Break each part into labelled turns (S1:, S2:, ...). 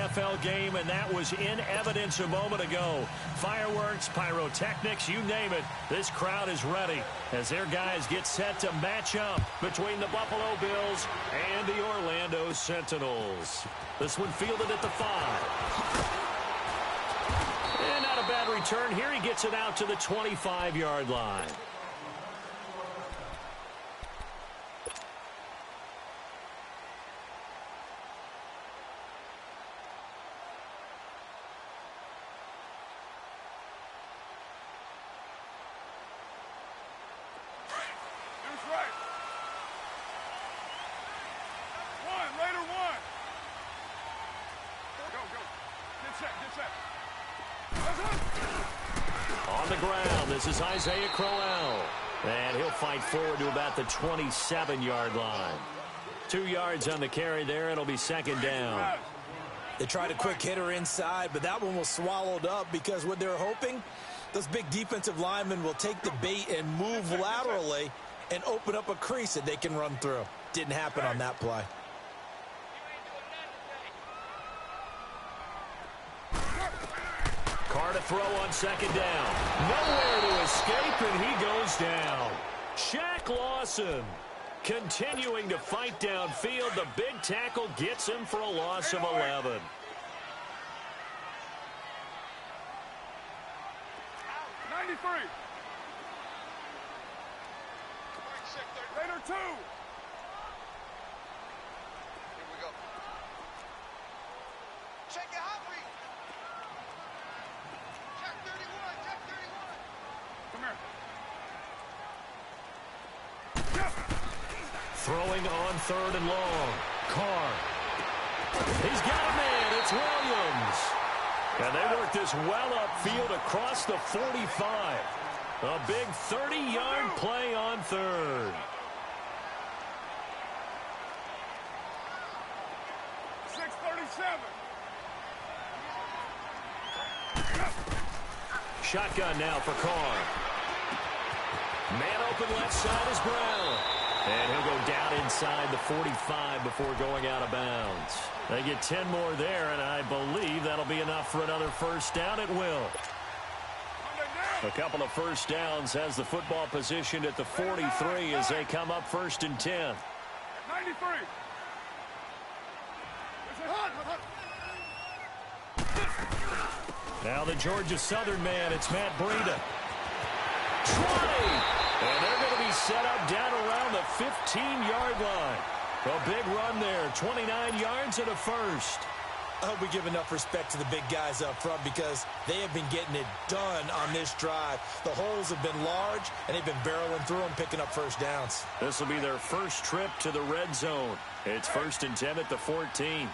S1: NFL game, and that was in evidence a moment ago. Fireworks, pyrotechnics, you name it. This crowd is ready as their guys get set to match up between the Buffalo Bills and the Orlando Sentinels. This one fielded at the 5. And not a bad return here. He gets it out to the 25-yard line. On the ground, this is Isaiah Crowell. And he'll fight forward to about the 27-yard line. 2 yards on the carry there. It'll be second down.
S2: They tried a quick hitter inside, but that one was swallowed up because what they're hoping, those big defensive linemen will take the bait and move laterally and open up a crease that they can run through. Didn't happen on that play.
S1: Carr to throw on second down. Nowhere to escape, and he goes down. Shaq Lawson continuing to fight downfield. The big tackle gets him for a loss of 11.
S3: Raider 2. Here we go. Check it out, please. Check 31. Check 31. Come here.
S1: Throwing on third and long. Carr. He's got a man. It's Williams. And they work this well upfield across the 45. A big 30-yard play on third.
S3: 6:37.
S1: Shotgun now for Carr. Man open left side is Brown. And he'll go down inside the 45 before going out of bounds. They get 10 more there, and I believe that'll be enough for another first down. It will. A couple of first downs has the football positioned at the 43 as they come up first and 10.
S3: 93.
S1: Now the Georgia Southern man, it's Matt Breida. 20! And they're going to be set up down around the 15-yard line. A big run there, 29 yards and a first.
S2: I hope we give enough respect to the big guys up front because they have been getting it done on this drive. The holes have been large, and they've been barreling through them, picking up first downs.
S1: This will be their first trip to the red zone. It's first and 10 at the 14.
S3: Check 26,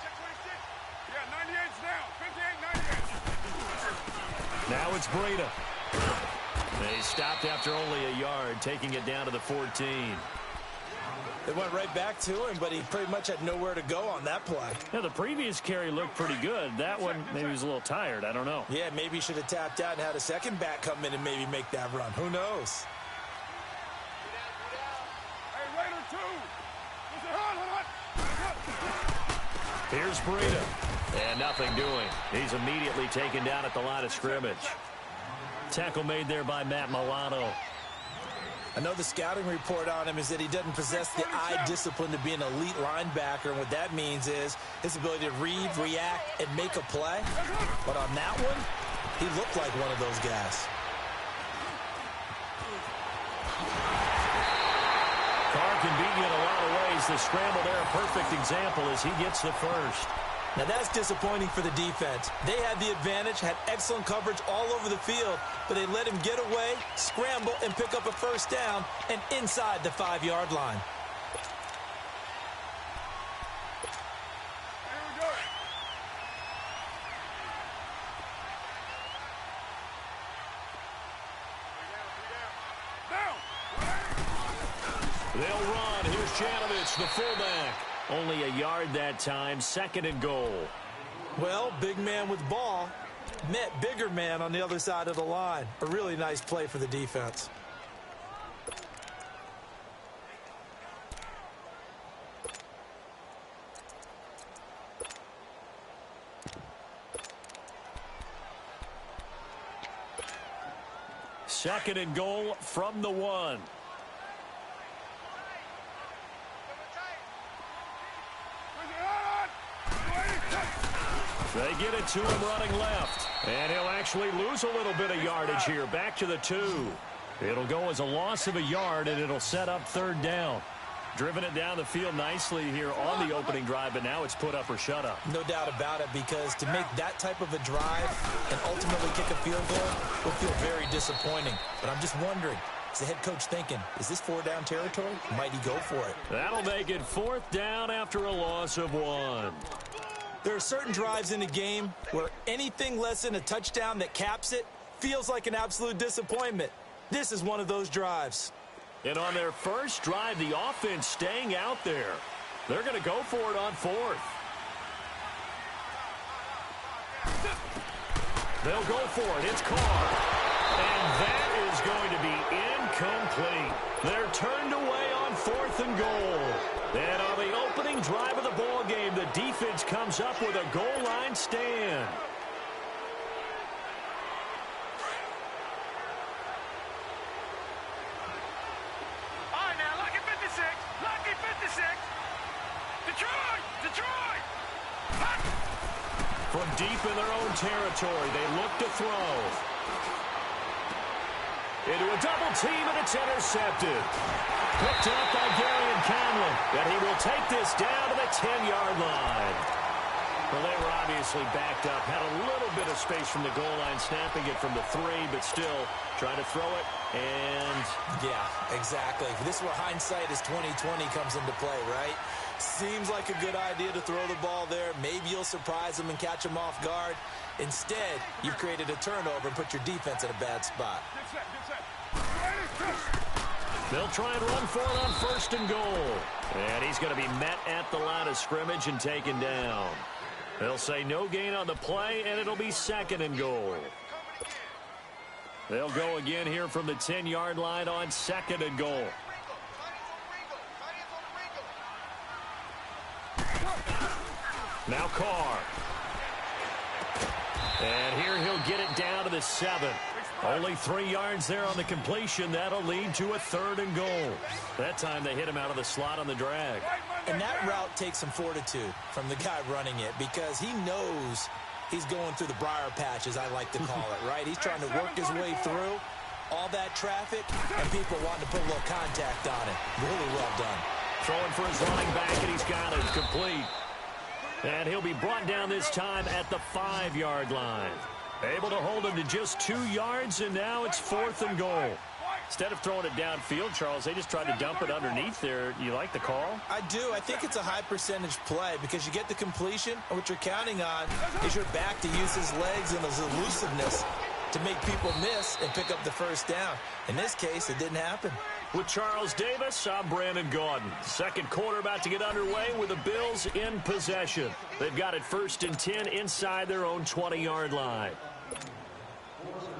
S3: check 26. Yeah, 98's down. 58, 98.
S1: Now it's Breida. They stopped after only a yard, taking it down to the 14.
S2: They went right back to him, but he pretty much had nowhere to go on that play.
S1: Yeah, the previous carry looked pretty good. That one, maybe he was a little tired. I don't know.
S2: Yeah, maybe he should have tapped out and had a second back come in and maybe make that run. Who knows?
S3: Hey, Raider 2.
S1: Here's Breida. And nothing doing. He's immediately taken down at the line of scrimmage. Tackle made there by Matt Milano.
S2: I know the scouting report on him is that he doesn't possess the eye discipline to be an elite linebacker, and what that means is his ability to read, react, and make a play. But on that one, he looked like one of those guys.
S1: Carr can beat you in a lot of ways. The scramble there, a perfect example as he gets the first.
S2: Now that's disappointing for the defense. They had the advantage, had excellent coverage all over the field, but they let him get away, scramble, and pick up a first down and inside the 5-yard line.
S1: They'll run. Here's Janovich, the fullback. Only a yard that time, second and goal.
S2: Well, big man with ball met bigger man on the other side of the line. A really nice play for the defense.
S1: second and goal from the 1. They get it to him running left. And he'll actually lose a little bit of yardage here. Back to the 2. It'll go as a loss of a yard, and it'll set up third down. Driven it down the field nicely here on the opening drive, but now it's put up or shut up.
S2: No doubt about it, because to make that type of a drive and ultimately kick a field goal will feel very disappointing. But I'm just wondering, is the head coach thinking, is this 4-down territory? Might he go for it?
S1: That'll make it 4th down after a loss of 1.
S2: There are certain drives in the game where anything less than a touchdown that caps it feels like an absolute disappointment. This is one of those drives.
S1: And on their first drive, the offense staying out there. They're going to go for it on 4th. They'll go for it. It's Carr. And that is going to be incomplete. They're turned away on 4th and goal. And on the opening drive of the ball game, the defense comes up with a goal line stand. From deep in their own territory, they look to throw. Into a double team, and it's intercepted. Picked up by Gary Conlon, and he will take this down to the 10-yard line. Well, they were obviously backed up, had a little bit of space from the goal line, snapping it from the 3, but still trying to throw it, and...
S2: Yeah, exactly. This is where hindsight is 20/20 comes into play, right? Seems like a good idea to throw the ball there. Maybe you'll surprise them and catch them off guard. Instead, you've created a turnover and put your defense in a bad spot.
S1: They'll try and run for it on 1st and goal. And he's going to be met at the line of scrimmage and taken down. They'll say no gain on the play, and it'll be 2nd and goal. They'll go again here from the 10-yard line on 2nd and goal. Now Carr. And here he'll get it down to the 7. Only 3 yards there on the completion. That'll lead to a 3rd and goal. That time they hit him out of the slot on the drag.
S2: And that route takes some fortitude from the guy running it, because he knows he's going through the briar patch, as I like to call it, right? He's trying to work his way through all that traffic, and people wanting to put a little contact on it. Really well done.
S1: Throwing for his running back, and he's got it complete. And he'll be brought down this time at the 5-yard line. Able to hold him to just 2 yards, and now it's 4th and goal. Instead of throwing it downfield, Charles, they just tried to dump it underneath there. You like the call?
S2: I do. I think it's a high-percentage play because you get the completion, and what you're counting on is your back to use his legs and his elusiveness to make people miss and pick up the 1st down. In this case, it didn't happen.
S1: With Charles Davis, I'm Brandon Gaudin. Second quarter about to get underway with the Bills in possession. They've got it 1st and 10 inside their own 20-yard line.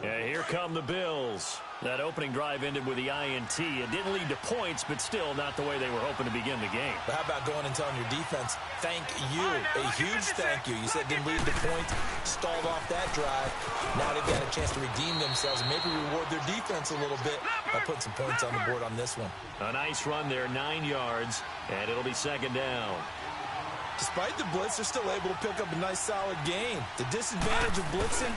S1: Yeah, here come the Bills. That opening drive ended with the INT. It didn't lead to points, but still not the way they were hoping to begin the game.
S2: But how about going and telling your defense, thank you, a huge thank you. You said it didn't lead to points, stalled off that drive. Now they've got a chance to redeem themselves and maybe reward their defense a little bit by putting some points on the board on this one.
S1: A nice run there, 9 yards, and it'll be 2nd down.
S2: Despite the blitz, they're still able to pick up a nice, solid gain. The disadvantage of blitzing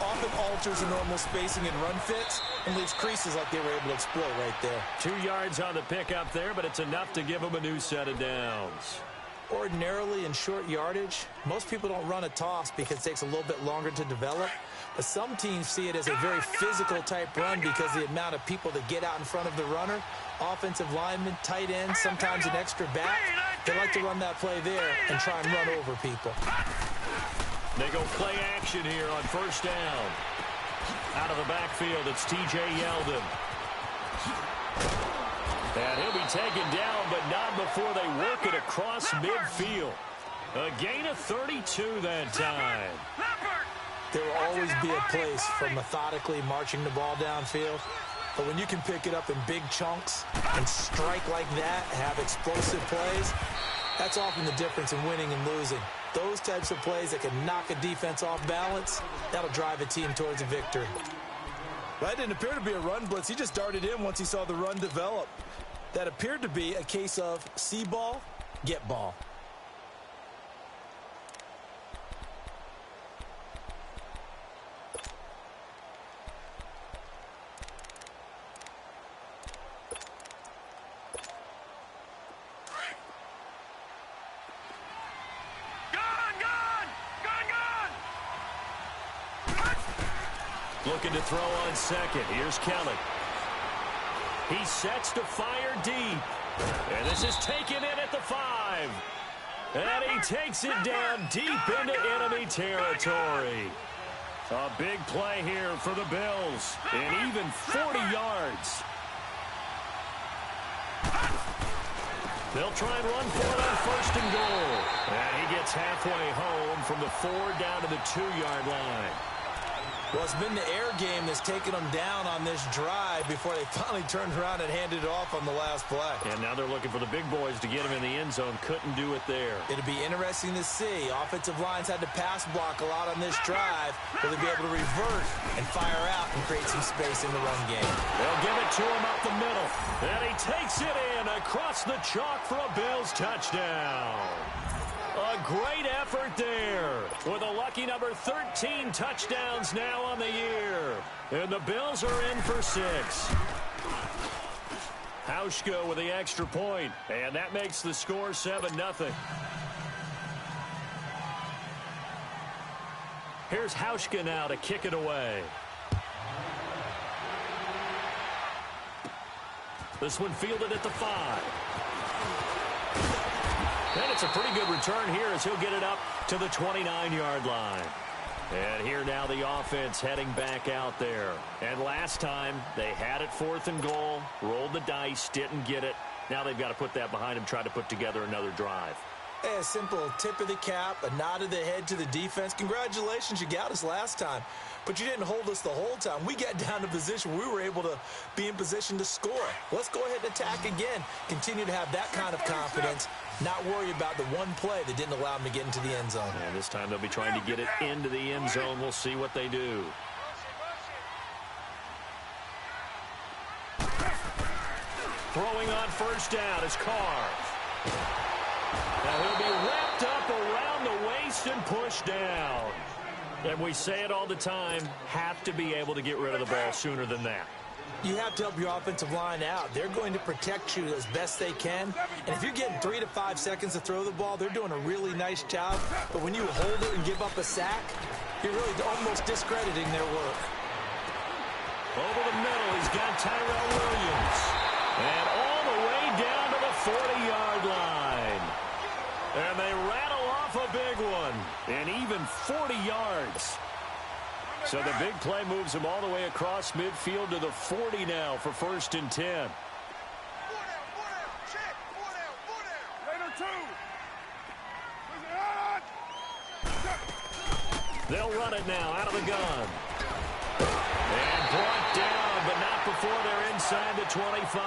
S2: often alters the normal spacing and run fits and leaves creases like they were able to exploit right there.
S1: 2 yards on the pickup there, but it's enough to give them a new set of downs.
S2: Ordinarily in short yardage, most people don't run a toss because it takes a little bit longer to develop. But some teams see it as a very physical type run because the amount of people that get out in front of the runner, offensive linemen, tight ends, sometimes an extra back, they like to run that play there and try and run over people.
S1: They go play action here on 1st down. Out of the backfield, it's T.J. Yeldon. And he'll be taken down, but not before they work it across midfield. A gain of 32 that time.
S2: There will always be a place for methodically marching the ball downfield. But when you can pick it up in big chunks and strike like that, have explosive plays, that's often the difference in winning and losing. Those types of plays that can knock a defense off balance, that'll drive a team towards a victory. Well, that didn't appear to be a run blitz. He just darted in once he saw the run develop. That appeared to be a case of see ball, get ball.
S1: Looking to throw on second. Here's Kelly. He sets to fire deep. And this is taken in at the 5. And he takes it down deep into enemy territory. A big play here for the Bills. And even 40 yards. They'll try and run for it on 1st and goal. And he gets halfway home from the 4 down to the 2-yard line.
S2: Well, it's been the air game that's taken them down on this drive before they finally turned around and handed it off on the last play.
S1: And now they're looking for the big boys to get him in the end zone. Couldn't do it there.
S2: It'll be interesting to see. Offensive lines had to pass block a lot on this drive. Will they be able to revert and fire out and create some space in the run game?
S1: They'll give it to him up the middle. And he takes it in across the chalk for a Bills touchdown. A great effort there with a lucky number 13 touchdowns now on the year. And the Bills are in for 6. Hauschka with the extra point, and that makes the score 7-0. Here's Hauschka now to kick it away. This one fielded at the 5. And it's a pretty good return here as he'll get it up to the 29-yard line. And here now the offense heading back out there. And last time they had it 4th and goal, rolled the dice, didn't get it. Now they've got to put that behind them, try to put together another drive.
S2: Hey, a simple tip of the cap, a nod of the head to the defense. Congratulations, you got us last time. But you didn't hold us the whole time. We got down to position. We were able to be in position to score. Let's go ahead and attack again. Continue to have that kind of confidence. Not worry about the one play that didn't allow them to get into the end zone.
S1: And this time they'll be trying to get it into the end zone. We'll see what they do. Throwing on 1st down is Carr. Now he'll be wrapped up around the waist and pushed down. And we say it all the time, have to be able to get rid of the ball sooner than that.
S2: You have to help your offensive line out. They're going to protect you as best they can. And if you're getting 3 to 5 seconds to throw the ball, they're doing a really nice job. But when you hold it and give up a sack, you're really almost discrediting their work.
S1: Over the middle, he's got Tyrell Williams. And all the way down to the 40-yard line. And they rattle off a big one. And even 40 yards. So the big play moves him all the way across midfield to the 40 now for 1st and 10. They'll run it now out of the gun. And brought down, but not before they're inside the 25.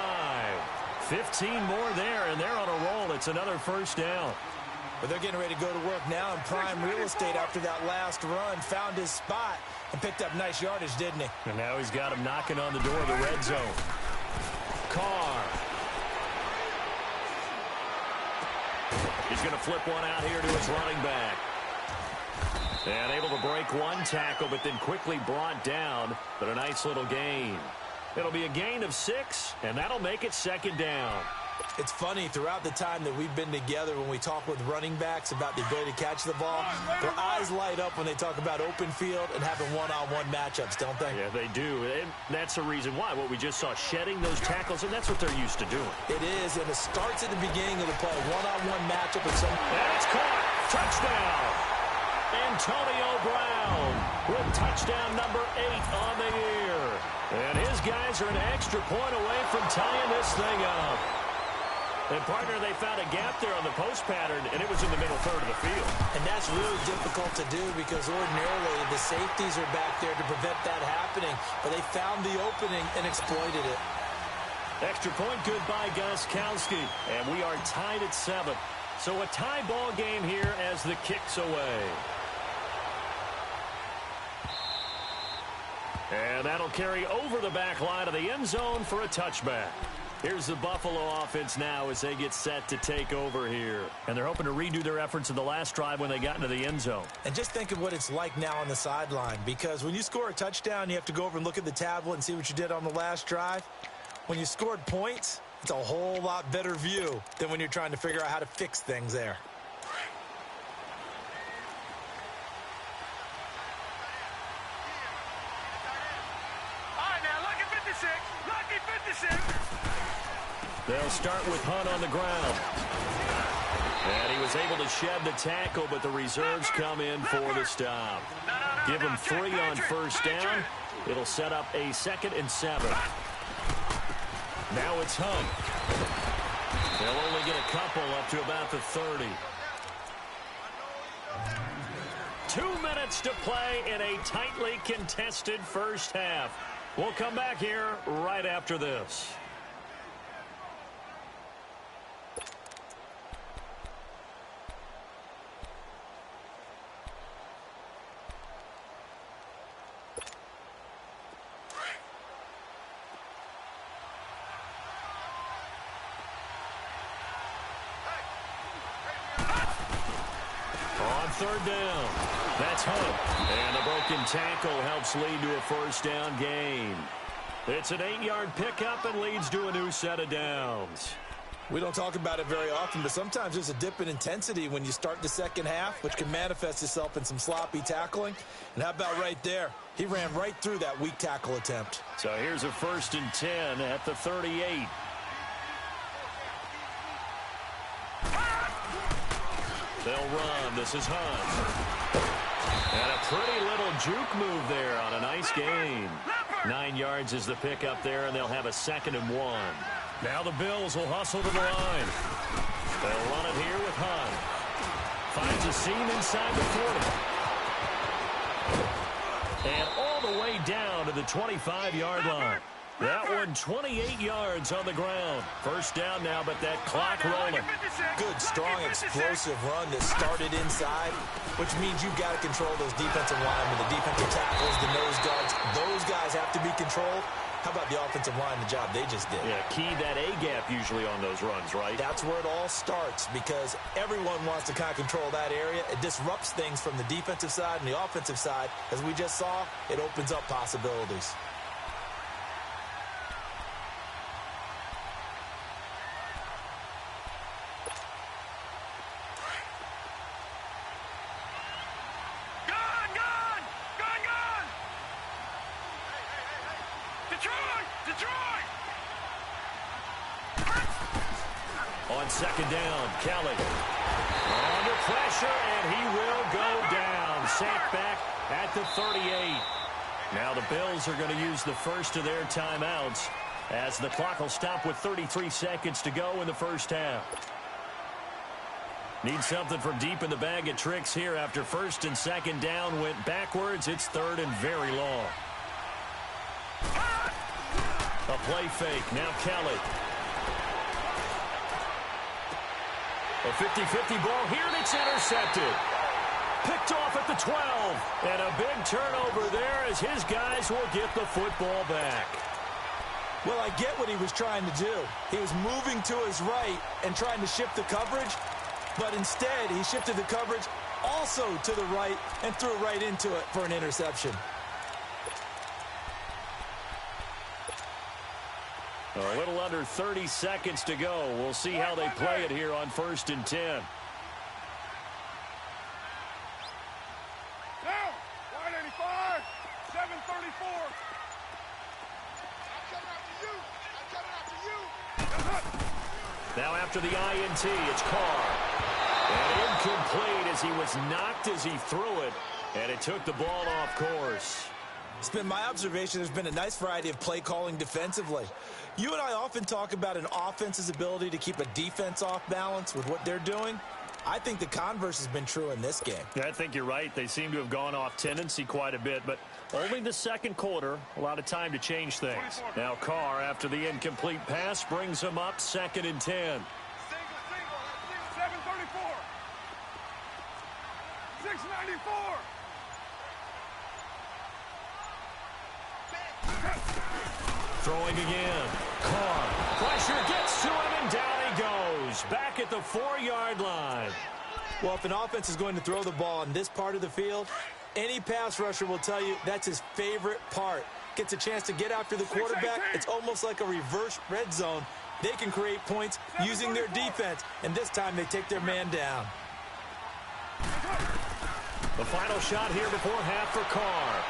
S1: 15 more there, and they're on a roll. It's another 1st down.
S2: But they're getting ready to go to work now in prime real estate after that last run. Found his spot and picked up nice yardage, didn't he?
S1: And now he's got him knocking on the door of the red zone. Carr. He's going to flip one out here to his running back. And able to break one tackle, but then quickly brought down. But a nice little gain. It'll be a gain of 6, and that'll make it 2nd down.
S2: It's funny, throughout the time that we've been together, when we talk with running backs about the ability to catch the ball, their eyes light up when they talk about open field and having one-on-one matchups, don't they?
S1: Yeah, they do. And that's the reason why. What we just saw, shedding those tackles, and that's what they're used to doing.
S2: It is, and it starts at the beginning of the play. One-on-one matchup.
S1: And it's caught. Touchdown. Antonio Brown with touchdown number 8 on the year. And his guys are an extra point away from tying this thing up. And, partner, they found a gap there on the post pattern, and it was in the middle third of the field.
S2: And that's really difficult to do because ordinarily the safeties are back there to prevent that happening. But they found the opening and exploited it.
S1: Extra point good by Gostkowski. And we are tied at 7. So a tie ball game here as the kick's away. And that'll carry over the back line of the end zone for a touchback. Here's the Buffalo offense now as they get set to take over here. And they're hoping to redo their efforts in the last drive when they got into the end zone.
S2: And just think of what it's like now on the sideline, because when you score a touchdown, you have to go over and look at the tablet and see what you did on the last drive. When you scored points, it's a whole lot better view than when you're trying to figure out how to fix things there.
S3: All right, now, lucky 56. Lucky 56.
S1: They'll start with Hunt on the ground. And he was able to shed the tackle, but the reserves come in for the stop. Give him 3 on first down. It'll set up a 2nd and 7. Now it's Hunt. They'll only get a couple up to about the 30. 2 minutes to play in a tightly contested first half. We'll come back here right after this. Third down. That's Hunt. And a broken tackle helps lead to a first down gain. It's an 8-yard pickup and leads to a new set of downs.
S2: We don't talk about it very often, but sometimes there's a dip in intensity when you start the second half, which can manifest itself in some sloppy tackling. And how about right there? He ran right through that weak tackle attempt.
S1: So here's a 1st and 10 at the 38. They'll run. This is Hunt. And a pretty little juke move there on a nice gain. 9 yards is the pickup there, and they'll have a 2nd and 1. Now the Bills will hustle to the line. They'll run it here with Hunt. Finds a seam inside the 40. And all the way down to the 25-yard line. That one 28 yards on the ground. First down now, but that clock rolling.
S2: Good, strong, explosive run that started inside, which means you've got to control those defensive linemen, the defensive tackles, the nose guards. Those guys have to be controlled. How about the offensive line, the job they just did?
S1: Yeah, key that A-gap usually on those runs, right?
S2: That's where it all starts, because everyone wants to kind of control that area. It disrupts things from the defensive side and the offensive side. As we just saw, it opens up possibilities.
S1: On 2nd down, Kelly. Under pressure, and he will go down. Sacked back at the 38. Now the Bills are going to use the first of their timeouts as the clock will stop with 33 seconds to go in the first half. Need something from deep in the bag of tricks here after 1st and 2nd down went backwards. It's 3rd and very long. A play fake. Now Kelly. A 50-50 ball here, and it's intercepted. Picked off at the 12. And a big turnover there as his guys will get the football back.
S2: Well, I get what he was trying to do. He was moving to his right and trying to shift the coverage, but instead he shifted the coverage also to the right and threw right into it for an interception.
S1: A little under 30 seconds to go. We'll see how they play it here on 1st and 10.
S3: Down. Wide 85. 734. I'm coming after you.
S1: Now after the INT, it's Carr. And incomplete as he was knocked as he threw it. And it took the ball off course.
S2: It's been my observation there's been a nice variety of play calling defensively. You and I often talk about an offense's ability to keep a defense off balance with what they're doing. I think the converse has been true in this game.
S1: Yeah, I think you're right. They seem to have gone off tendency quite a bit, but only the 2nd quarter, a lot of time to change things. Now Carr, after the incomplete pass, brings him up 2nd and 10.
S3: Single. 734. 694.
S1: Throwing again. Carr. Pressure gets to him, and down he goes. Back at the 4-yard line.
S2: Well, if an offense is going to throw the ball on this part of the field, any pass rusher will tell you that's his favorite part. Gets a chance to get after the quarterback. It's almost like a reverse red zone. They can create points using their defense, and this time they take their man down.
S1: The final shot here before half for Carr.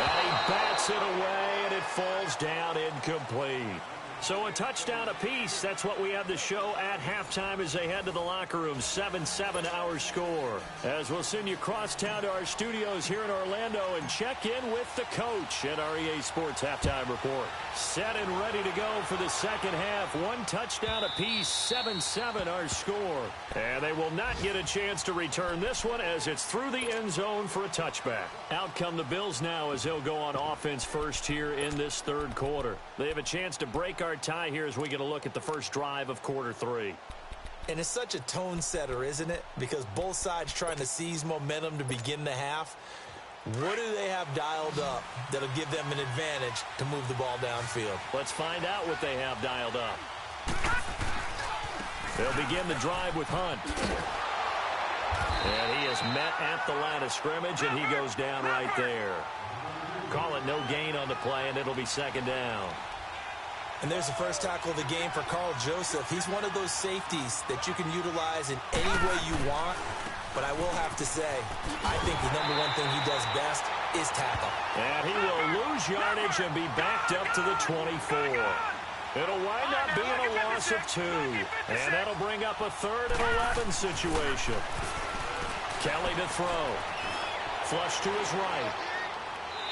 S1: And he bats it away, and it falls down incomplete. So a touchdown apiece. That's what we have to show at halftime as they head to the locker room. 7-7 our score. As we'll send you across town to our studios here in Orlando and check in with the coach at our EA Sports Halftime Report. Set and ready to go for the second half. One touchdown apiece. 7-7 our score. And they will not get a chance to return this one as it's through the end zone for a touchback. Out come the Bills now as they'll go on offense first here in this third quarter. They have a chance to break our tie here as we get a look at the first drive of quarter 3.
S2: And it's such a tone setter, isn't it? Because both sides trying to seize momentum to begin the half. What do they have dialed up that'll give them an advantage to move the ball downfield?
S1: Let's find out what they have dialed up. They'll begin the drive with Hunt. And he is met at the line of scrimmage, and he goes down right there. Call it no gain on the play, and it'll be second down.
S2: And there's the first tackle of the game for Carl Joseph. He's one of those safeties that you can utilize in any way you want. But I will have to say, I think the number one thing he does best is tackle.
S1: And he will lose yardage and be backed up to the 24. It'll wind up being a loss of 2. And that'll bring up a 3rd and 11 situation. Kelly to throw. Flush to his right.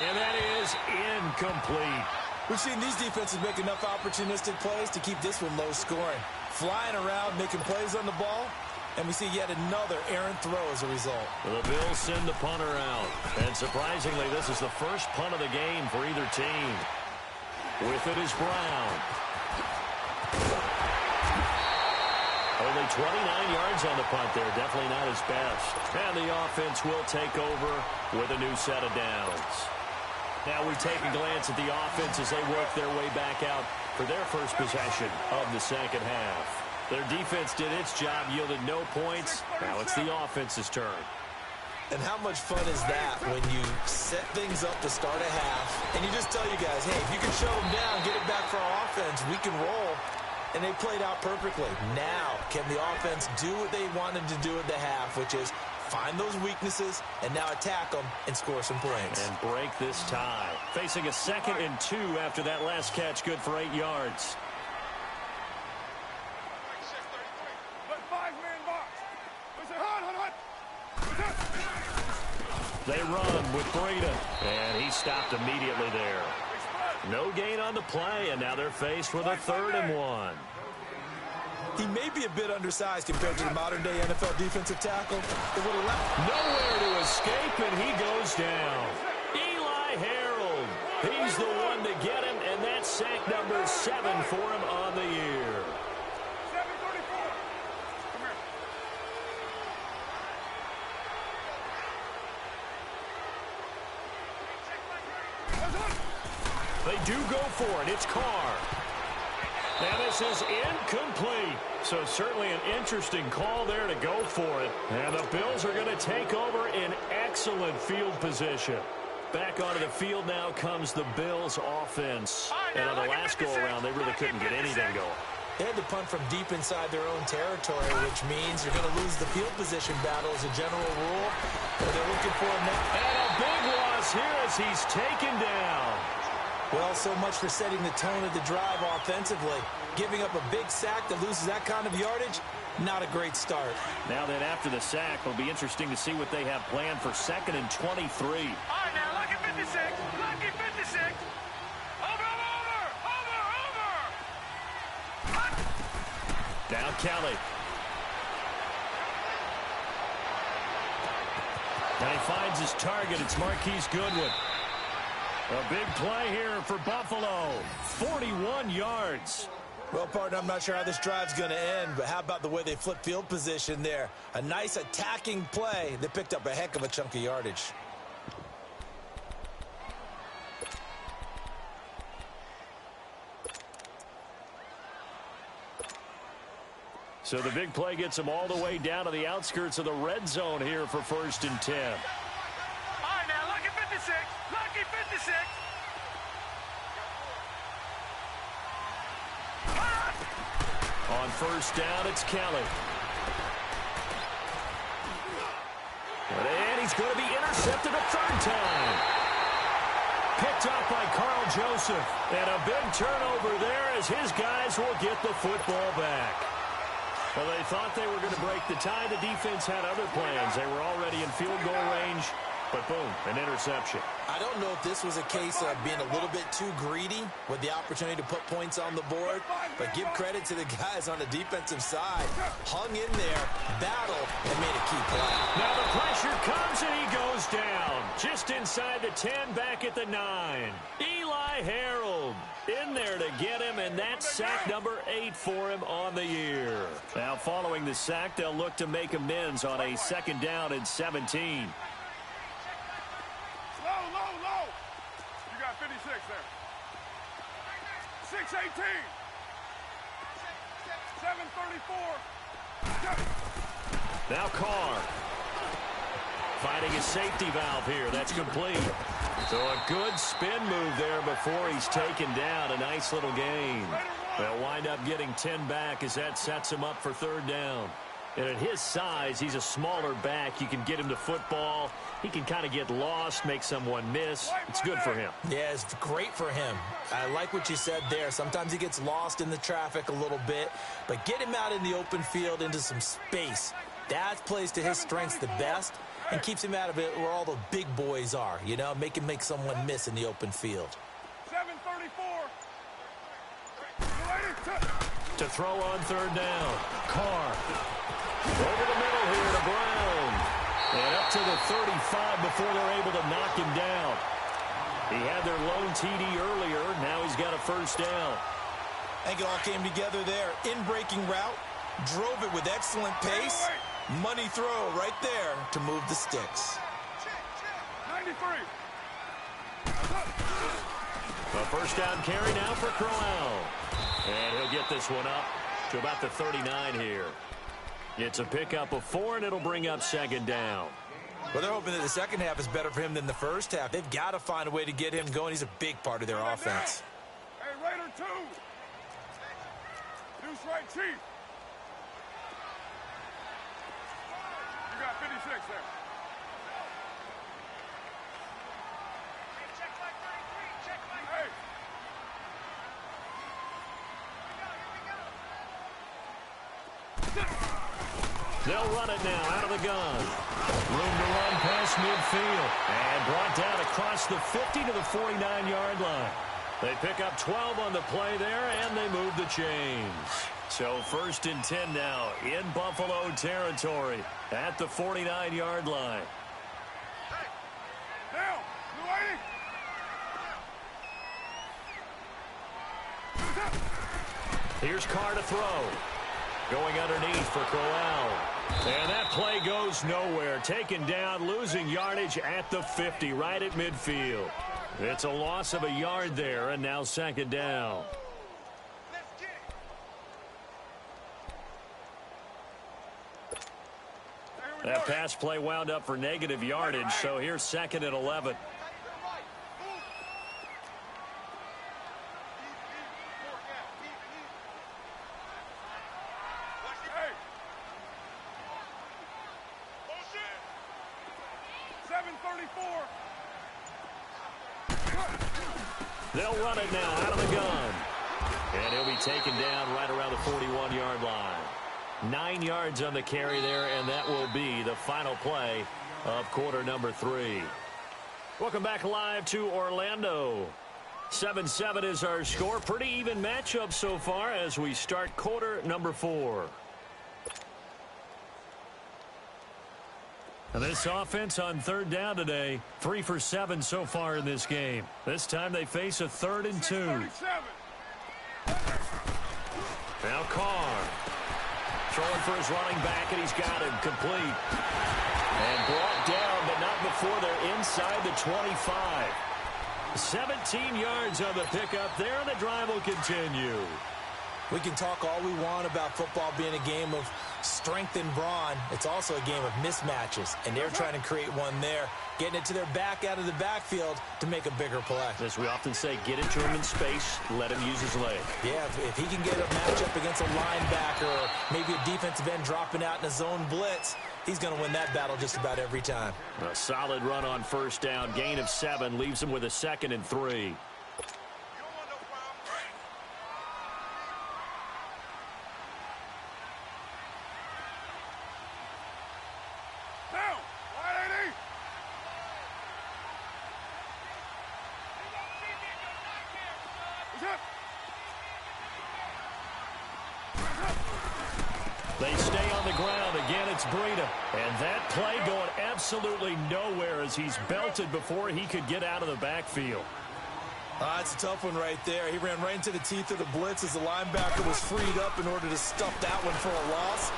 S1: And that is incomplete.
S2: We've seen these defenses make enough opportunistic plays to keep this one low scoring. Flying around, making plays on the ball, and we see yet another errant throw as a result.
S1: The Bills send the punter out. And surprisingly, this is the first punt of the game for either team. With it is Brown. Only 29 yards on the punt there. Definitely not his best. And the offense will take over with a new set of downs. Now we take a glance at the offense as they work their way back out for their first possession of the second half. Their defense did its job, yielded no points. Now it's the offense's turn.
S2: And how much fun is that when you set things up to start a half, and you just tell you guys, hey, if you can shut them down, get it back for our offense, we can roll. And they played out perfectly. Now, can the offense do what they wanted to do at the half, which is find those weaknesses and now attack them and score some points.
S1: And break this tie. Facing a 2nd and 2 after that last catch, good for 8 yards. They run with Breida, and he stopped immediately there. No gain on the play, and now they're faced with a 3rd and 1.
S2: He may be a bit undersized compared to the modern-day NFL defensive tackle.
S1: Nowhere to escape, and he goes down. Eli Harold. He's the one to get him, and that's sack number 7 for him on the year. They do go for it. It's Carr. And this is incomplete. So certainly an interesting call there to go for it. And the Bills are going to take over in excellent field position. Back onto the field now comes the Bills offense. And on the last go-around, they really couldn't get anything going.
S2: They had to punt from deep inside their own territory, which means you're going to lose the field position battle as a general rule. But they're looking for him now.
S1: And a big loss here as he's taken down.
S2: Well, so much for setting the tone of the drive offensively. Giving up a big sack that loses that kind of yardage, not a great start.
S1: Now that after the sack, it'll be interesting to see what they have planned for 2nd and 23.
S3: All right, now, lucky 56. Lucky 56. Over.
S1: Now Kelly. And he finds his target. It's Marquise Goodwin. A big play here for Buffalo. 41 yards.
S2: Well, partner, I'm not sure how this drive's going to end, but how about the way they flip field position there? A nice attacking play that picked up a heck of a chunk of yardage.
S1: So the big play gets them all the way down to the outskirts of the red zone here for 1st and 10.
S3: All right, now, lucky 56. Lucky 56.
S1: On 1st down, it's Kelly. And he's going to be intercepted a 3rd time. Picked up by Carl Joseph. And a big turnover there as his guys will get the football back. Well, they thought they were going to break the tie. The defense had other plans. They were already in field goal range, but boom, an interception.
S2: I don't know if this was a case of being a little bit too greedy with the opportunity to put points on the board, but give credit to the guys on the defensive side. Hung in there, battled, and made a key play.
S1: Now the pressure comes, and he goes down. Just inside the 10, back at the 9. Eli Harold in there to get him, and that's sack number 8 for him on the year. Now following the sack, they'll look to make amends on a 2nd down and 17.
S3: Low. You got 56 there. 618. 734.
S1: Now Carr. Finding a safety valve here. That's complete. So a good spin move there before he's taken down. A nice little gain. They'll wind up getting 10 back as that sets him up for 3rd down. And at his size, he's a smaller back. You can get him to football. He can kind of get lost, make someone miss. It's good for him.
S2: Yeah, it's great for him. I like what you said there. Sometimes he gets lost in the traffic a little bit, but get him out in the open field into some space. That plays to his strengths the best and keeps him out of it where all the big boys are, you know, make him make someone miss in the open field.
S3: 734.
S1: To throw on 3rd down. Carr. Over the middle here to Brown. And up to the 35 before they're able to knock him down. He had their lone TD earlier. Now he's got a 1st down.
S2: I think it all came together there. In-breaking route. Drove it with excellent pace. Money throw right there to move the sticks.
S3: 93.
S1: A 1st down carry now for Crowell. And he'll get this one up to about the 39 here. It's a pickup of 4, and it'll bring up 2nd down.
S2: Well, they're hoping that the second half is better for him than the first half. They've got to find a way to get him going. He's a big part of their offense.
S3: Hey, Raider 2. Deuce right, Chief. You got 56 there. Hey.
S1: They'll run it now out of the gun. Room to run past midfield. And brought down across the 50 to the 49-yard line. They pick up 12 on the play there, and they move the chains. So 1st and 10 now in Buffalo territory at the 49-yard line.
S3: Hey. Down. Blue 80.
S1: Here's Carr to throw. Going underneath for Crowell. And that play goes nowhere. Taken down, losing yardage at the 50, right at midfield. It's a loss of a yard there, and now 2nd down. That pass play wound up for negative yardage, so here's 2nd and 11. They'll run it now out of the gun. And he'll be taken down right around the 41-yard line. 9 yards on the carry there, and that will be the final play of quarter number 3. Welcome back live to Orlando. 7-7 is our score. Pretty even matchup so far as we start quarter number 4. And this offense on 3rd down today, 3 for 7 so far in this game. This time they face a 3rd and 2. Now Carr. Throwing for his running back, and he's got him complete. And brought down, but not before they're inside the 25. 17 yards on the pickup there, and the drive will continue.
S2: We can talk all we want about football being a game of strength and brawn. It's also a game of mismatches, and they're trying to create one there, getting it to their back out of the backfield to make a bigger play.
S1: As we often say, get into him in space, let him use his leg.
S2: Yeah, if he can get a matchup against a linebacker or maybe a defensive end dropping out in a zone blitz, he's going to win that battle just about every time.
S1: A solid run on first down, gain of 7, leaves him with a 2nd and 3. They stay on the ground. Again, it's Breida. And that play going absolutely nowhere as he's belted before he could get out of the backfield.
S2: It's a tough one right there. He ran right into the teeth of the blitz as the linebacker was freed up in order to stuff that one for a loss.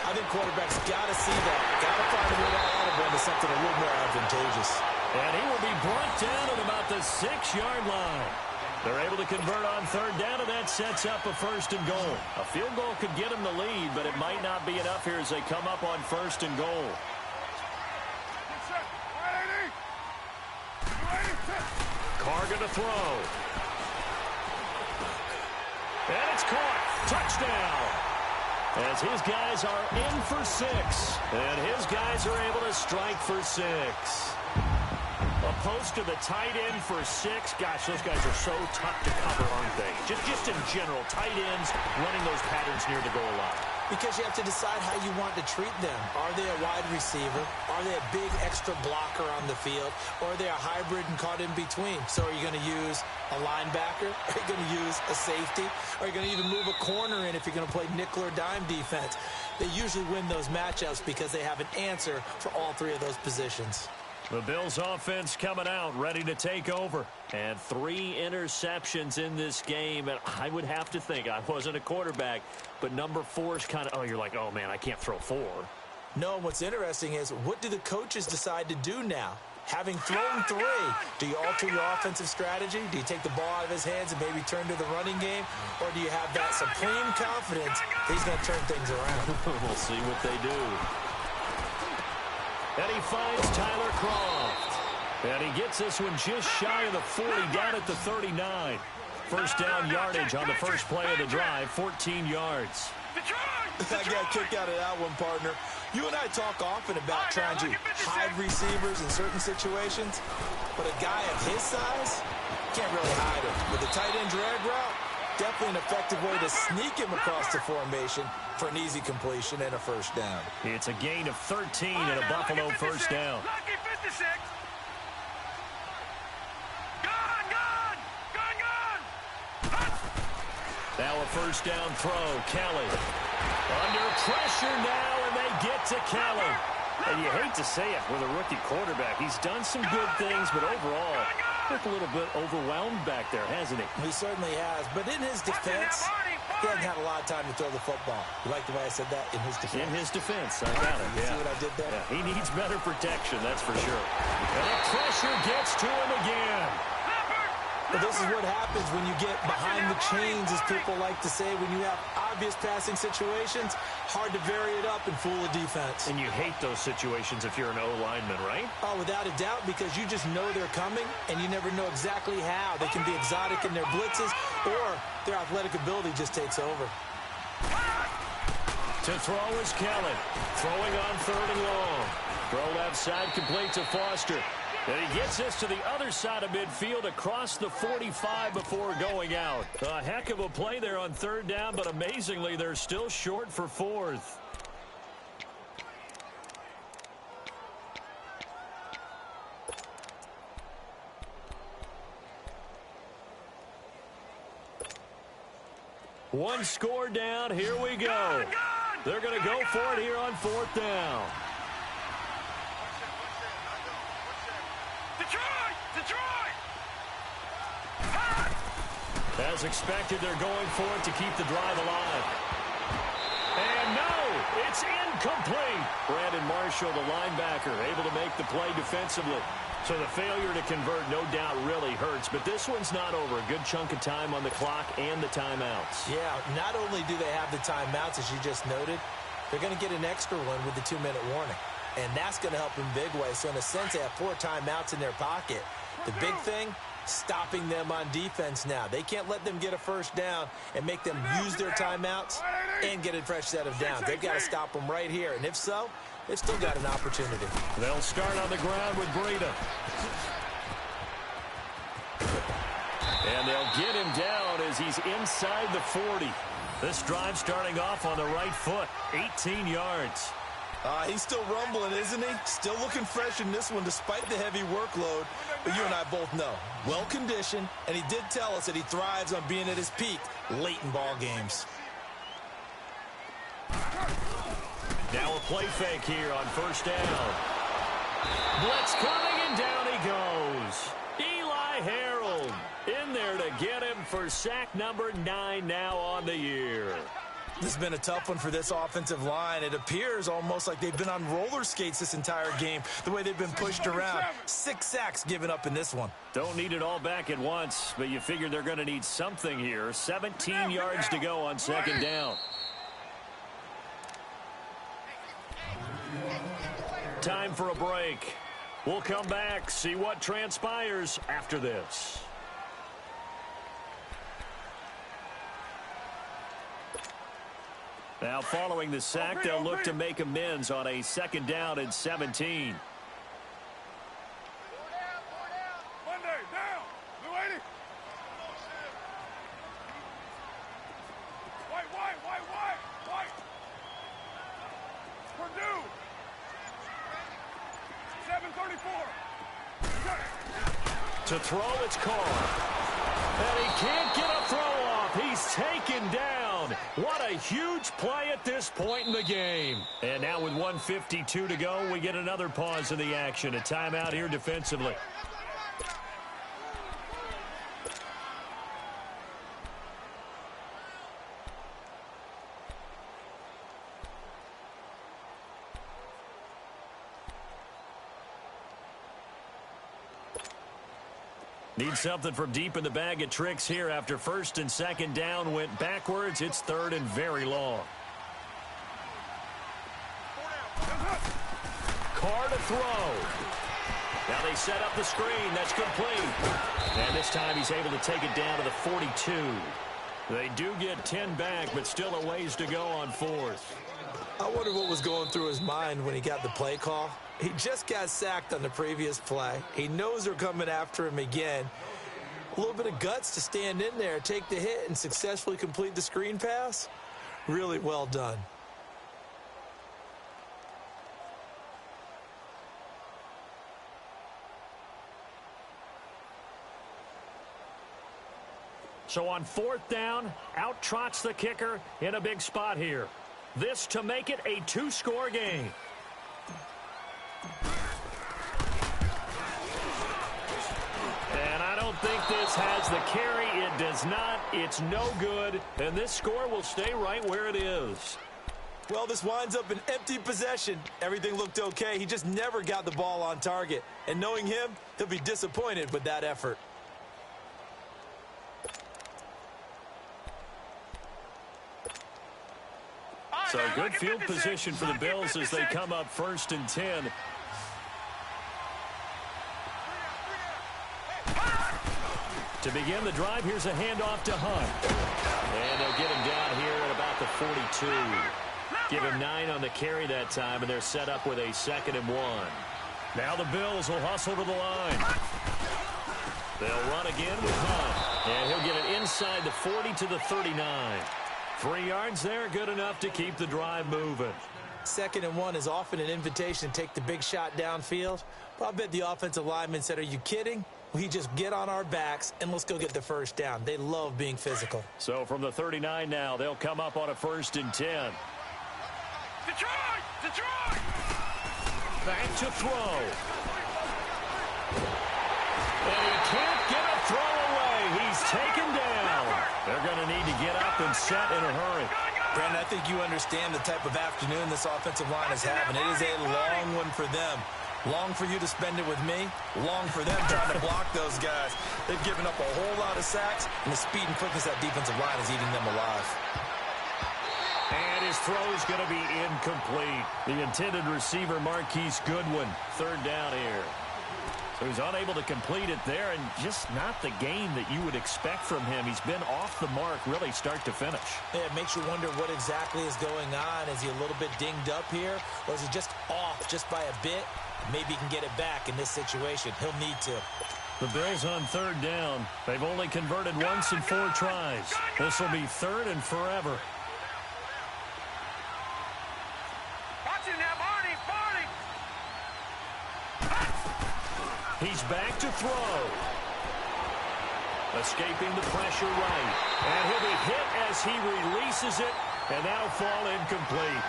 S2: I think quarterbacks got to see that. Got to find a way out of into something a little more advantageous.
S1: And he will be brought down at about the 6-yard line. They're able to convert on third down, and that sets up a 1st and goal. A field goal could get them the lead, but it might not be enough here as they come up on 1st and goal. Carga to throw. And it's caught. Touchdown. As his guys are in for 6. And his guys are able to strike for 6. A post to the tight end for 6. Gosh, those guys are so tough to cover, aren't they? Just in general, tight ends running those patterns near the goal line.
S2: Because you have to decide how you want to treat them. Are they a wide receiver? Are they a big extra blocker on the field? Or are they a hybrid and caught in between? So are you going to use a linebacker? Are you going to use a safety? Are you going to even move a corner in if you're going to play nickel or dime defense? They usually win those matchups because they have an answer for all 3 of those positions.
S1: The Bills offense coming out, ready to take over. And 3 interceptions in this game. And I would have to think, I wasn't a quarterback, but number 4 is kind of, you're like, oh, man, I can't throw 4.
S2: No, what's interesting is, what do the coaches decide to do now? Having thrown 3, do you alter your offensive strategy? Do you take the ball out of his hands and maybe turn to the running game? Or do you have that supreme confidence that he's going to turn things around?
S1: We'll see what they do. And he finds Tyler Croft. And he gets this one just shy of the 40, down at the 39. First down yardage on the first play of the drive, 14 yards.
S2: I got a kick out of that one, partner. You and I talk often about trying to hide receivers in certain situations, but a guy of his size can't really hide him. With a tight end drag route, definitely an effective way to sneak him across the formation for an easy completion and a first down.
S1: It's a gain of 13 and a Buffalo first down.
S3: Lucky 56. Gone.
S1: Now a first down throw. Kelly under pressure now, and they get to Kelly. And you hate to say it with a rookie quarterback. He's done some good things, but overall, a little bit overwhelmed back there, hasn't he?
S2: He certainly has. But in his defense, he hasn't had a lot of time to throw the football. You like the way I said that? In his defense.
S1: In his defense. I got it.
S2: You see what I did there?
S1: Yeah, he needs better protection, that's for sure. And the pressure gets to him again.
S2: But this is what happens when you get behind the chains, as people like to say, when you have obvious passing situations, hard to vary it up and fool a defense.
S1: And you hate those situations if you're an O-lineman, right?
S2: Oh, without a doubt, because you just know they're coming, and you never know exactly how. They can be exotic in their blitzes, or their athletic ability just takes over.
S1: To throw is Kelly. Throwing on 3rd and long. Throw left side, complete to Foster. And he gets this to the other side of midfield across the 45 before going out. A heck of a play there on 3rd down, but amazingly, they're still short for 4th. One score down. Here we go. They're going to go for it here on 4th down.
S3: Detroit!
S1: As expected, they're going for it to keep the drive alive. And no, it's incomplete. Brandon Marshall, the linebacker, able to make the play defensively. So the failure to convert no doubt really hurts, but this one's not over. A good chunk of time on the clock and the timeouts.
S2: Yeah, not only do they have the timeouts, as you just noted, they're going to get an extra one with the 2-minute warning. And that's going to help in big way. So in a sense, they have 4 timeouts in their pocket. The big thing, stopping them on defense now. They can't let them get a first down and make them use their timeouts and get a fresh set of downs. They've got to stop them right here. And if so, they've still got an opportunity.
S1: They'll start on the ground with Breida. And they'll get him down as he's inside the 40. This drive starting off on the right foot, 18 yards.
S2: He's still rumbling, isn't he? Still looking fresh in this one despite the heavy workload. But you and I both know, well-conditioned, and he did tell us that he thrives on being at his peak late in ball games.
S1: Now a play fake here on first down. Blitz coming, and down he goes. Eli Harold in there to get him for sack number 9 now on the year.
S2: This has been a tough one for this offensive line. It appears almost like they've been on roller skates this entire game, the way they've been pushed around. 6 sacks given up in this one.
S1: Don't need it all back at once, but you figure they're going to need something here. 17 yards to go on second down. Time for a break. We'll come back, see what transpires after this. Now, following the sack, they'll look to make amends on a second down and 17. To throw, it's Carr. And he can't get a throw off. He's taken down. What a huge play at this point in the game. And now with 1:52 to go, we get another pause in the action. A timeout here defensively. Need something from deep in the bag of tricks here after first and second down went backwards. It's third and very long. Carr to throw. Now they set up the screen. That's complete. And this time he's able to take it down to the 42. They do get 10 back, but still a ways to go on fourth.
S2: I wonder what was going through his mind when he got the play call. He just got sacked on the previous play. He knows they're coming after him again. A little bit of guts to stand in there, take the hit, and successfully complete the screen pass. Really well done.
S1: So on fourth down, out trots the kicker in a big spot here. This to make it a 2-score game. And I don't think this has the carry. It does not. It's no good. And this score will stay right where it is.
S2: Well, this winds up an empty possession. Everything looked okay. He just never got the ball on target. And knowing him, he'll be disappointed with that effort.
S1: So good field position for the Bills as they come up first and 10. To begin the drive, here's a handoff to Hunt. And they'll get him down here at about the 42. Give him 9 on the carry that time, and they're set up with a 2nd and 1. Now the Bills will hustle to the line. They'll run again with Hunt. And he'll get it inside the 40 to the 39. 3 yards there, good enough to keep the drive moving.
S2: 2nd and 1 is often an invitation to take the big shot downfield. But I bet the offensive lineman said, are you kidding? We just get on our backs and let's go get the first down. They love being physical.
S1: So from the 39 now, they'll come up on a 1st and 10.
S3: Detroit! Detroit!
S1: Back to throw. And he can't get a throw away. He's taken down. They're going to need to get up and set in a hurry.
S2: Brandon, I think you understand the type of afternoon this offensive line is having. It is a long one for them. Long for you to spend it with me. Long for them trying to block those guys. They've given up a whole lot of sacks, and the speed and quickness of that defensive line is eating them alive.
S1: And his throw is going to be incomplete. The intended receiver, Marquise Goodwin. Third down here. So he's unable to complete it there, and just not the game that you would expect from him. He's been off the mark really start to finish.
S2: Yeah, it makes you wonder what exactly is going on. Is he a little bit dinged up here, or is he just off just by a bit? Maybe he can get it back in this situation. He'll need to.
S1: The Bills on third down. They've only converted once in 4 tries. This will be third and forever.
S3: Watch it now, Barney, Barney.
S1: He's back to throw. Escaping the pressure right. And he'll be hit as he releases it, and that'll fall incomplete.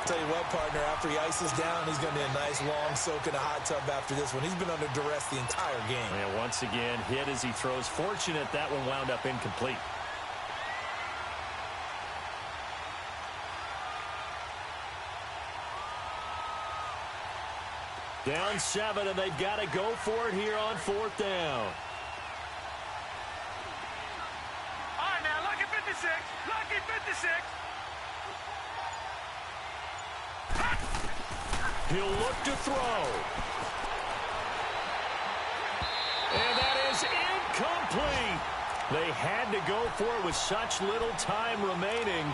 S2: Tell you what, partner, after he ices down, he's going to need a nice long soak in a hot tub after this one. He's been under duress the entire game.
S1: And once again, hit as he throws. Fortunate that one wound up incomplete. Down 7, and they've got to go for it here on 4th down.
S3: All right, now, lucky 56. Lucky 56.
S1: He'll look to throw. And that is incomplete. They had to go for it with such little time remaining.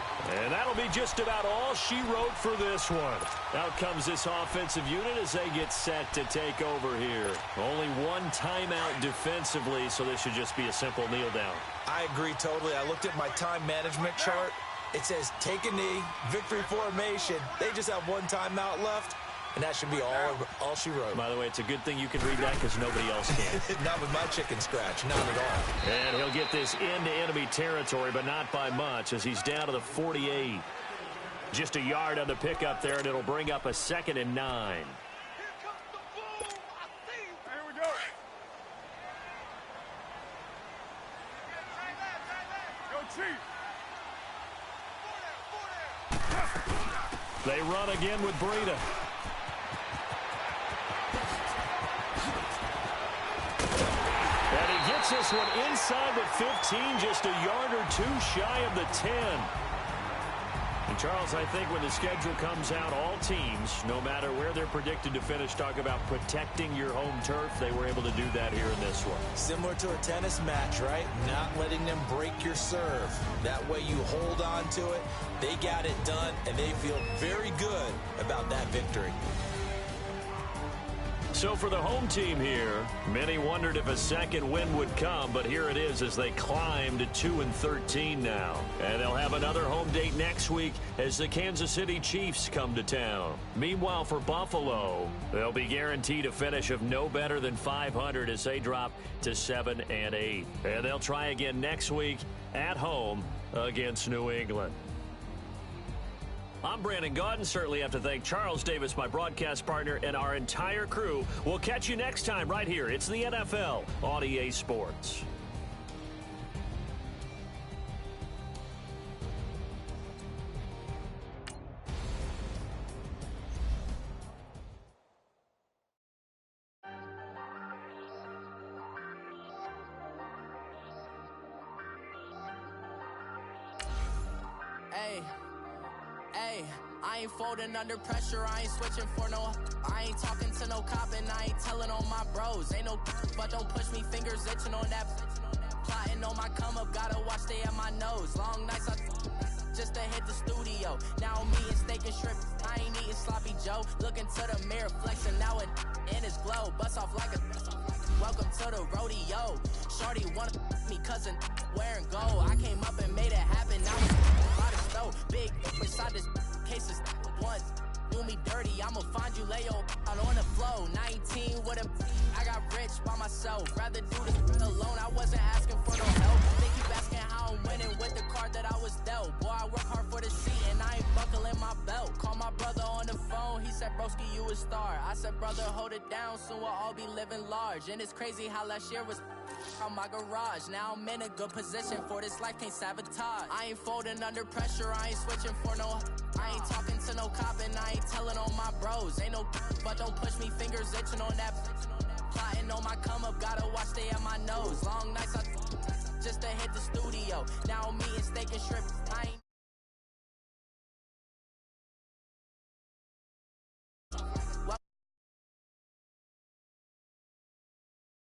S1: And that'll be just about all she wrote for this one. Out comes this offensive unit as they get set to take over here. Only one timeout defensively, so this should just be a simple kneel down.
S2: I agree totally. I looked at my time management chart. It says take a knee, victory formation. They just have one timeout left. And that should be all she wrote.
S1: By the way, it's a good thing you can read that because nobody else can.
S2: Not with my chicken scratch. Not at all.
S1: And he'll get this into enemy territory, but not by much as he's down to the 48. Just a yard on the pickup there, and it'll bring up a 2nd and 9.
S3: Here comes the ball. I see you. Here we go. Go, Chief.
S1: They run again with Breida. And he gets this one inside the 15, just a yard or 2 shy of the 10. And Charles, I think when the schedule comes out, all teams, no matter where they're predicted to finish, talk about protecting your home turf. They were able to do that here in this one.
S2: Similar to a tennis match, right? Not letting them break your serve. That way you hold on to it. They got it done, and they feel very good about that victory.
S1: So for the home team here, many wondered if a second win would come, but here it is as they climb to 2-13 now. And they'll have another home date next week as the Kansas City Chiefs come to town. Meanwhile, for Buffalo, they'll be guaranteed a finish of no better than 500 as they drop to 7-8. And they'll try again next week at home against New England. I'm Brandon Gaudin. Certainly have to thank Charles Davis, my broadcast partner, and our entire crew. We'll catch you next time right here. It's the NFL on EA Sports.
S4: I ain't folding under pressure, I ain't switching for no. I ain't talking to no cop and I ain't telling on my bros. Ain't no but don't push me, fingers itching on that. Plotting on my come up, gotta watch stay at my nose. Long nights I just to hit the studio. Now I'm eating steak and shrimp, I ain't eating sloppy Joe. Looking to the mirror, flexing now it in his glow. Bust off like a welcome to the rodeo. Shorty wanna me cousin wearing gold. I came up and made it happen, now it's by the stove. Big inside this cases once do me dirty, I'ma find you lay out on the flow. 19 with a I got rich by myself. Rather do this alone, I wasn't asking for no help. They keep asking how I'm winning with the card that I was dealt. Boy, I work hard for the seat and I ain't buckling my belt. Call my brother on the phone, he said, broski, you a star. I said, brother, hold it down, soon we'll all be living large. And it's crazy how last year was on my garage. Now I'm in a good position for this life, can't sabotage. I ain't folding under pressure, I ain't switching for no. I ain't talking to no cop and I ain't telling on my bros. Ain't no but don't push me, fingers itching. on that. Plotting on my come up, gotta watch stay at my nose. Long nights, I just to hit the studio. Now I'm eating steak and shrimp